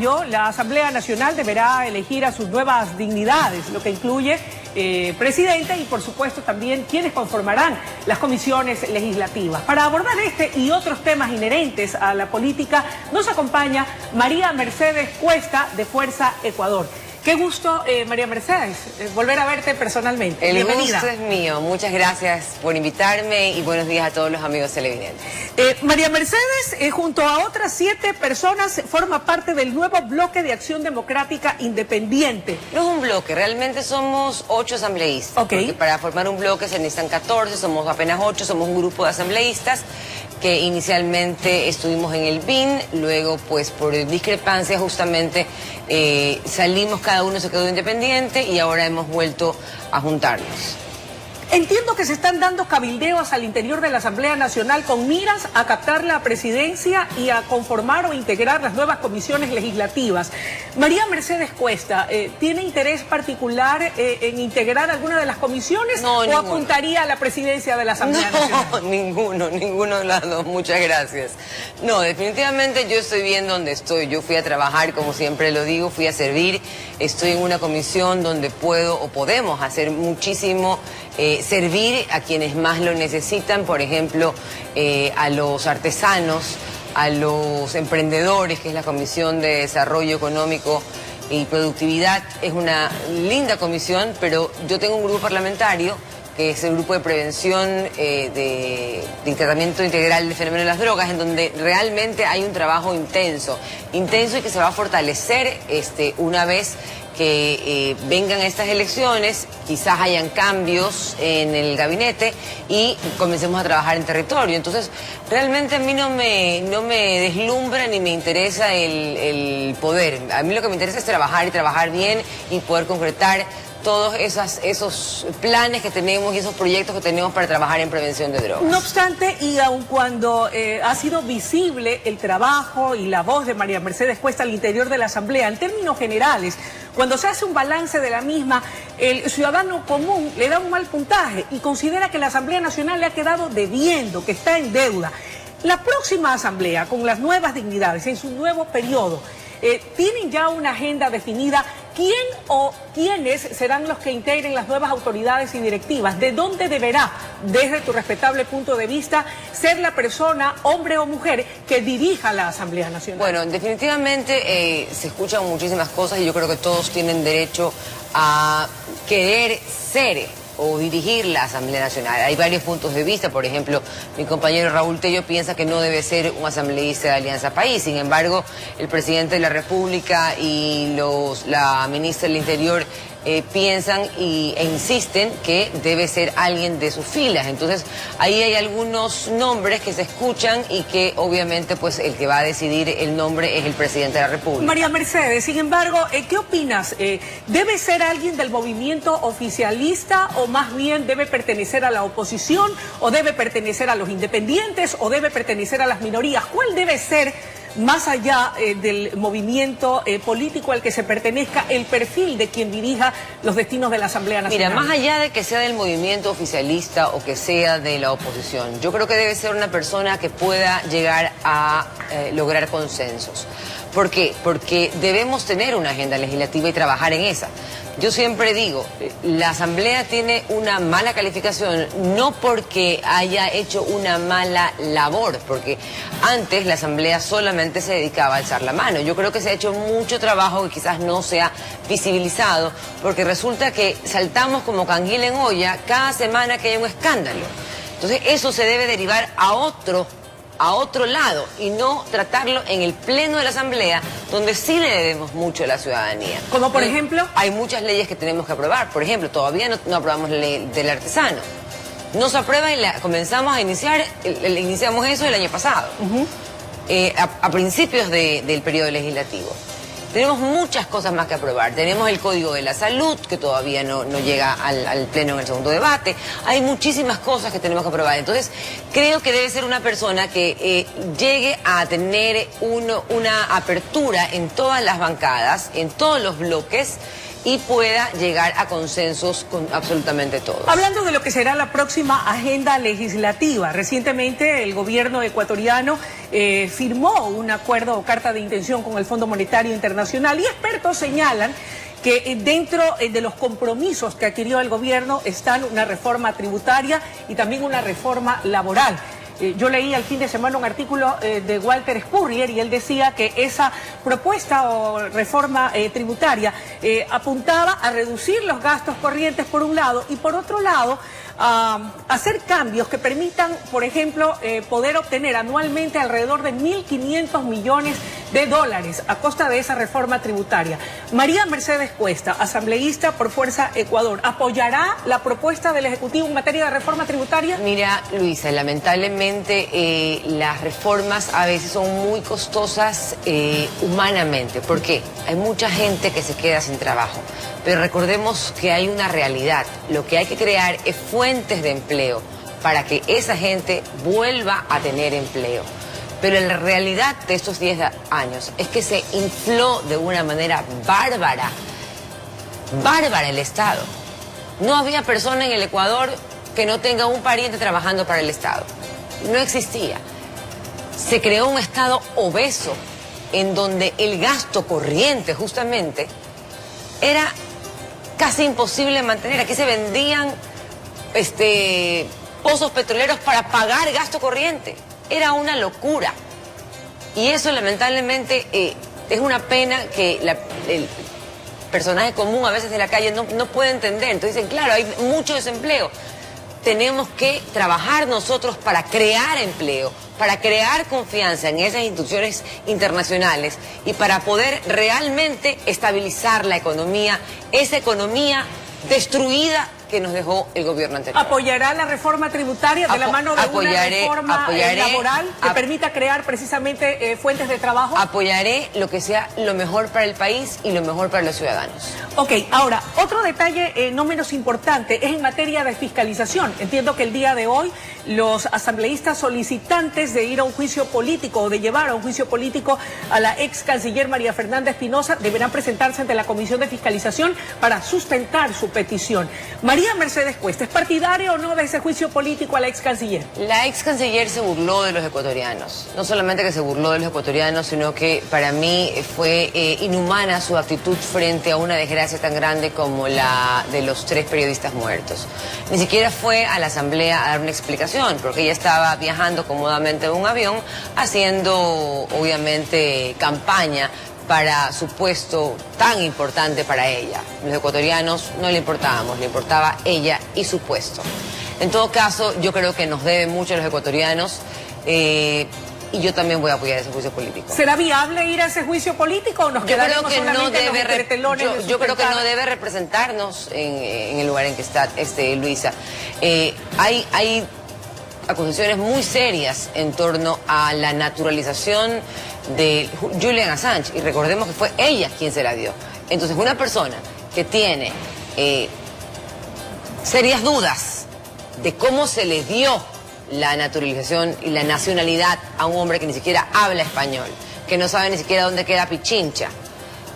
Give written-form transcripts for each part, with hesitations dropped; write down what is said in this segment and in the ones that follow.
mayo, la Asamblea Nacional deberá elegir a sus nuevas dignidades, lo que incluye presidente y, por supuesto, también quienes conformarán las comisiones legislativas. Para abordar este y otros temas inherentes a la política, nos acompaña María Mercedes Cuesta, de Fuerza Ecuador. Qué gusto, María Mercedes, volver a verte personalmente. El Bienvenida. gusto es mío. Muchas gracias por invitarme y buenos días a todos los amigos televidentes. María Mercedes, junto a otras 7 personas, forma parte del nuevo bloque de Acción Democrática Independiente. No es un bloque, realmente somos 8 asambleístas. Okay. Porque para formar un bloque se necesitan 14, somos apenas 8, somos un grupo de asambleístas que inicialmente estuvimos en el BIN, luego pues por discrepancia justamente salimos, cada uno se quedó independiente y ahora hemos vuelto a juntarnos. Entiendo que se están dando cabildeos al interior de la Asamblea Nacional con miras a captar la presidencia y a conformar o integrar las nuevas comisiones legislativas. María Mercedes Cuesta, ¿tiene interés particular en integrar alguna de las comisiones o ninguno. Apuntaría a la presidencia de la Asamblea Nacional? No, ninguno de las dos, muchas gracias. No, definitivamente yo estoy bien donde estoy. Yo fui a trabajar, como siempre lo digo, fui a servir. Estoy en una comisión donde puedo o podemos hacer muchísimo, servir a quienes más lo necesitan, por ejemplo, a los artesanos, a los emprendedores, que es la Comisión de Desarrollo Económico y Productividad. Es una linda comisión, pero yo tengo un grupo parlamentario que es el grupo de prevención de tratamiento integral del fenómeno de las drogas, en donde realmente hay un trabajo intenso y que se va a fortalecer una vez que vengan estas elecciones, quizás hayan cambios en el gabinete y comencemos a trabajar en territorio. Entonces, realmente a mí no me deslumbra ni me interesa el poder. A mí lo que me interesa es trabajar y trabajar bien y poder concretar todos esos planes que tenemos y esos proyectos que tenemos para trabajar en prevención de drogas. No obstante, y aun cuando ha sido visible el trabajo y la voz de María Mercedes Cuesta al interior de la Asamblea, en términos generales, cuando se hace un balance de la misma, el ciudadano común le da un mal puntaje y considera que la Asamblea Nacional le ha quedado debiendo, que está en deuda. La próxima Asamblea, con las nuevas dignidades, en su nuevo periodo, ¿tienen ya una agenda definida? ¿Quién o quiénes serán los que integren las nuevas autoridades y directivas? ¿De dónde deberá, desde tu respetable punto de vista, ser la persona, hombre o mujer, que dirija la Asamblea Nacional? Bueno, definitivamente se escuchan muchísimas cosas y yo creo que todos tienen derecho a querer ser o dirigir la Asamblea Nacional. Hay varios puntos de vista. Por ejemplo, mi compañero Raúl Tello piensa que no debe ser un asambleísta de Alianza País. Sin embargo, el presidente de la República y la ministra del Interior piensan e insisten que debe ser alguien de sus filas. Entonces, ahí hay algunos nombres que se escuchan y que obviamente pues el que va a decidir el nombre es el presidente de la República. María Mercedes, sin embargo, ¿qué opinas? ¿Debe ser alguien del movimiento oficialista o más bien debe pertenecer a la oposición o debe pertenecer a los independientes o debe pertenecer a las minorías? ¿Cuál debe ser, más allá del movimiento político al que se pertenezca, el perfil de quien dirija los destinos de la Asamblea Nacional? Mira, más allá de que sea del movimiento oficialista o que sea de la oposición, yo creo que debe ser una persona que pueda llegar a lograr consensos. ¿Por qué? Porque debemos tener una agenda legislativa y trabajar en esa. Yo siempre digo, la Asamblea tiene una mala calificación no porque haya hecho una mala labor, porque antes la Asamblea solamente se dedicaba a alzar la mano. Yo creo que se ha hecho mucho trabajo que quizás no se ha visibilizado, porque resulta que saltamos como canguil en olla cada semana que hay un escándalo. Entonces eso se debe derivar a otro lado y no tratarlo en el pleno de la Asamblea, donde sí le debemos mucho a la ciudadanía. ¿Como por ejemplo? Hay muchas leyes que tenemos que aprobar. Por ejemplo, todavía no aprobamos la ley del artesano. No se aprueba y comenzamos a iniciamos eso el año pasado, a principios del periodo legislativo. Tenemos muchas cosas más que aprobar. Tenemos el Código de la Salud, que todavía no llega al pleno en el segundo debate. Hay muchísimas cosas que tenemos que aprobar. Entonces, creo que debe ser una persona que llegue a tener una apertura en todas las bancadas, en todos los bloques, y pueda llegar a consensos con absolutamente todos. Hablando de lo que será la próxima agenda legislativa, recientemente el gobierno ecuatoriano firmó un acuerdo o carta de intención con el Fondo Monetario Internacional y expertos señalan que dentro de los compromisos que adquirió el gobierno están una reforma tributaria y también una reforma laboral. Yo leí al fin de semana un artículo de Walter Spurrier y él decía que esa propuesta o reforma tributaria apuntaba a reducir los gastos corrientes por un lado y por otro lado a hacer cambios que permitan, por ejemplo, poder obtener anualmente alrededor de 1.500 millones de dólares a costa de esa reforma tributaria. María Mercedes Cuesta, asambleísta por Fuerza Ecuador, ¿apoyará la propuesta del Ejecutivo en materia de reforma tributaria? Mira, Luisa, lamentablemente las reformas a veces son muy costosas humanamente. ¿Por qué? Hay mucha gente que se queda sin trabajo. Pero recordemos que hay una realidad. Lo que hay que crear es fuentes de empleo para que esa gente vuelva a tener empleo. Pero la realidad de estos 10 años es que se infló de una manera bárbara el Estado. No había persona en el Ecuador que no tenga un pariente trabajando para el Estado. No existía. Se creó un Estado obeso en donde el gasto corriente justamente era casi imposible mantener. Aquí se vendían pozos petroleros para pagar gasto corriente. Era una locura. Y eso lamentablemente es una pena que el personaje común a veces de la calle no puede entender. Entonces dicen, claro, hay mucho desempleo. Tenemos que trabajar nosotros para crear empleo, para crear confianza en esas instituciones internacionales y para poder realmente estabilizar la economía, esa economía destruida que nos dejó el gobierno anterior. ¿Apoyará la reforma tributaria de la mano de una reforma laboral que permita crear precisamente fuentes de trabajo? Apoyaré lo que sea lo mejor para el país y lo mejor para los ciudadanos. Ok, ahora, otro detalle no menos importante es en materia de fiscalización. Entiendo que el día de hoy los asambleístas solicitantes de ir a un juicio político o de llevar a un juicio político a la ex canciller María Fernanda Espinosa deberán presentarse ante la Comisión de Fiscalización para sustentar su petición. María Mercedes Cuesta, ¿es partidaria o no de ese juicio político a la ex canciller? La ex canciller se burló de los ecuatorianos. No solamente que se burló de los ecuatorianos, sino que para mí fue inhumana su actitud frente a una desgracia tan grande como la de los 3 periodistas muertos. Ni siquiera fue a la asamblea a dar una explicación, porque ella estaba viajando cómodamente en un avión, haciendo obviamente campaña para su puesto tan importante para ella. Los ecuatorianos no le importábamos, le importaba ella y su puesto. En todo caso, yo creo que nos debe mucho a los ecuatorianos y yo también voy a apoyar ese juicio político. ¿Será viable ir a ese juicio político o nos quedaremos solamente en los entretelones de yo creo que no debe representarnos en el lugar en que está Luisa. Hay acusaciones muy serias en torno a la naturalización de Julian Assange y recordemos que fue ella quien se la dio. Entonces una persona que tiene serias dudas de cómo se le dio la naturalización y la nacionalidad a un hombre que ni siquiera habla español, que no sabe ni siquiera dónde queda Pichincha.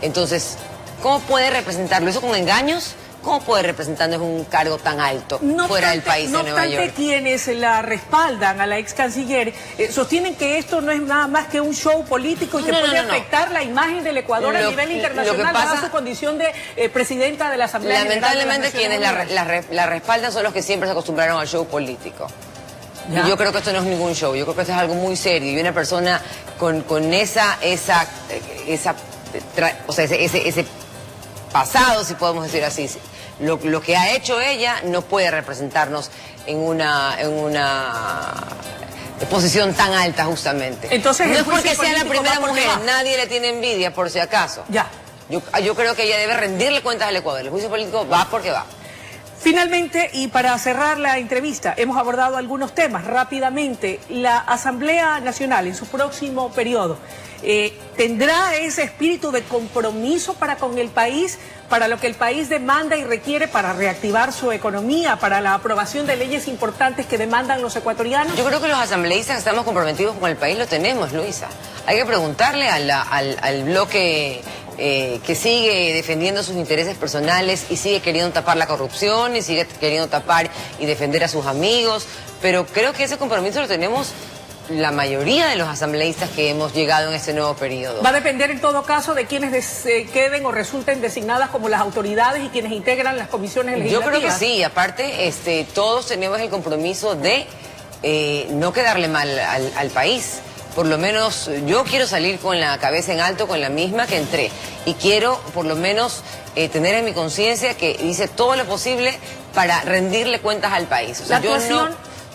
Entonces, ¿cómo puede representarlo? ¿Eso con engaños? ¿Cómo puede representarnos un cargo tan alto fuera del país de Nueva York? Quienes la respaldan a la ex canciller sostienen que esto no es nada más que un show político y que puede afectar la imagen del Ecuador a nivel internacional, dada su condición de presidenta de la Asamblea General de las Naciones Unidas. Quienes la respaldan son los que siempre se acostumbraron al show político. Y yo creo que esto no es ningún show, yo creo que esto es algo muy serio y una persona con ese pasado, si podemos decir así. Lo que ha hecho ella no puede representarnos en una posición tan alta justamente. Entonces, no es porque sea la primera mujer, nadie le tiene envidia por si acaso. Ya. Yo creo que ella debe rendirle cuentas al Ecuador. El juicio político va porque va. Finalmente, y para cerrar la entrevista, hemos abordado algunos temas rápidamente. La Asamblea Nacional en su próximo periodo tendrá ese espíritu de compromiso para con el país, para lo que el país demanda y requiere para reactivar su economía, para la aprobación de leyes importantes que demandan los ecuatorianos. Yo creo que los asambleístas que estamos comprometidos con el país lo tenemos, Luisa. Hay que preguntarle al bloque que sigue defendiendo sus intereses personales y sigue queriendo tapar la corrupción y sigue queriendo tapar y defender a sus amigos, pero creo que ese compromiso lo tenemos la mayoría de los asambleístas que hemos llegado en este nuevo periodo. Va a depender en todo caso de quienes queden o resulten designadas como las autoridades y quienes integran las comisiones legislativas. Yo creo que sí, aparte todos tenemos el compromiso de no quedarle mal al país. Por lo menos yo quiero salir con la cabeza en alto, con la misma que entré. Y quiero por lo menos tener en mi conciencia que hice todo lo posible para rendirle cuentas al país. O sea,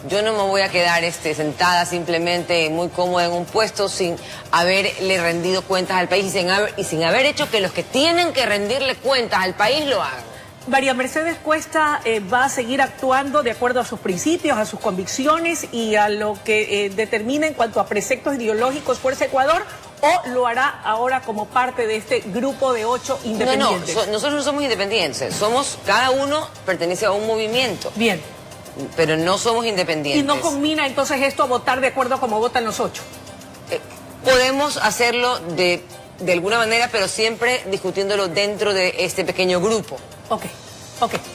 yo no me voy a quedar sentada simplemente muy cómoda en un puesto sin haberle rendido cuentas al país y sin haber hecho que los que tienen que rendirle cuentas al país lo hagan. María Mercedes Cuesta va a seguir actuando de acuerdo a sus principios, a sus convicciones y a lo que determina en cuanto a preceptos ideológicos Fuerza Ecuador, o lo hará ahora como parte de este grupo de 8 independientes. No, nosotros no somos independientes, cada uno pertenece a un movimiento. Bien. Pero no somos independientes. ¿Y no combina entonces esto a votar de acuerdo a como votan los 8? Podemos hacerlo de alguna manera, pero siempre discutiéndolo dentro de este pequeño grupo. Ok.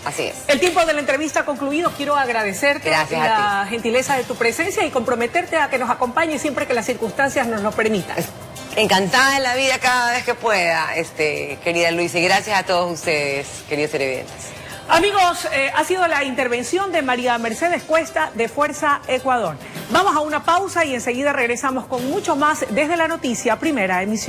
Así es. El tiempo de la entrevista ha concluido. Quiero agradecerte la gentileza de tu presencia y comprometerte a que nos acompañe siempre que las circunstancias nos lo permitan. Encantada de la vida cada vez que pueda, querida Luisa, y gracias a todos ustedes, queridos televidentes. Amigos, ha sido la intervención de María Mercedes Cuesta de Fuerza Ecuador. Vamos a una pausa y enseguida regresamos con mucho más desde la noticia, primera emisión.